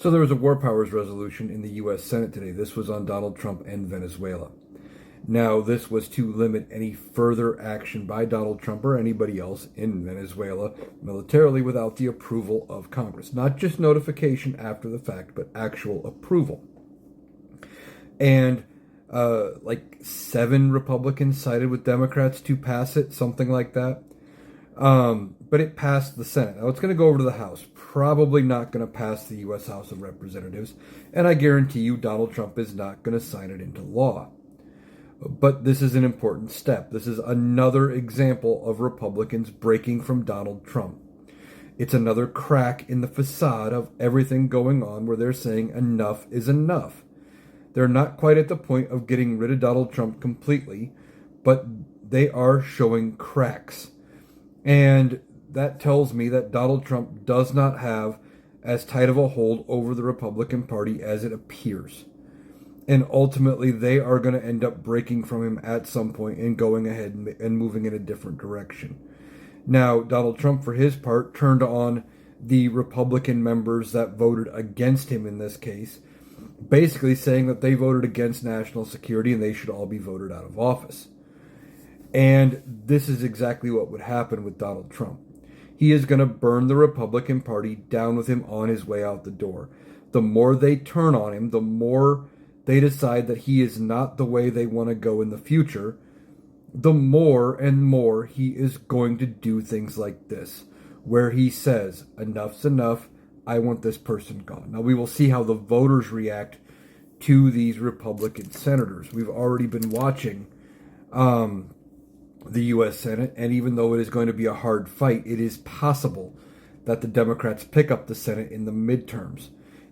So there was a war powers resolution in the U.S. Senate today. This was on Donald Trump and Venezuela. Now, this was to limit any further action by Donald Trump or anybody else in Venezuela militarily without the approval of Congress. Not just notification after the fact, but actual approval. And like 7 Republicans sided with Democrats to pass it, something like that. But it passed the Senate. Now it's going to go over to the House. Probably not going to pass the U.S. House of Representatives. And I guarantee you Donald Trump is not going to sign it into law. But this is an important step. This is another example of Republicans breaking from Donald Trump. It's another crack in the facade of everything going on where they're saying enough is enough. They're not quite at the point of getting rid of Donald Trump completely, but they are showing cracks. And that tells me that Donald Trump does not have as tight of a hold over the Republican Party as it appears. And ultimately, they are going to end up breaking from him at some point and going ahead and moving in a different direction. Now, Donald Trump, for his part, turned on the Republican members that voted against him in this case, basically saying that they voted against national security and they should all be voted out of office. And this is exactly what would happen with Donald Trump. He is going to burn the Republican Party down with him on his way out the door. The more they turn on him, the more they decide that he is not the way they want to go in the future, the more and more he is going to do things like this, where he says, enough's enough, I want this person gone. Now, we will see how the voters react to these Republican senators. We've already been watching the U.S. Senate, and even though it is going to be a hard fight, it is possible that the Democrats pick up the Senate in the midterms.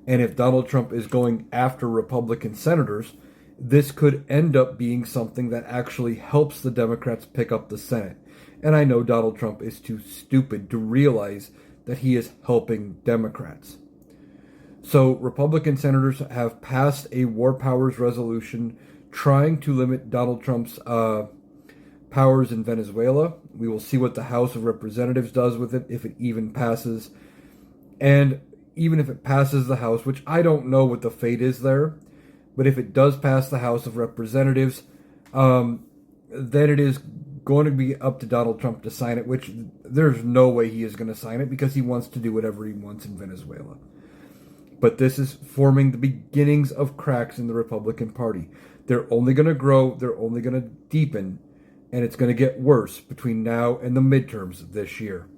And if Donald Trump is going after Republican senators, this could end up being something that actually helps the Democrats pick up the Senate. And I know Donald Trump is too stupid to realize that he is helping Democrats. So Republican senators have passed a war powers resolution trying to limit Donald Trump's powers in Venezuela. We will see what the House of Representatives does with it, if it even passes. And even if it passes the House, which I don't know what the fate is there, but if it does pass the House of Representatives, then it is going to be up to Donald Trump to sign it, which there's no way he is going to sign it because he wants to do whatever he wants in Venezuela. But this is forming the beginnings of cracks in the Republican Party. They're only going to grow, they're only going to deepen, and it's going to get worse between now and the midterms this year.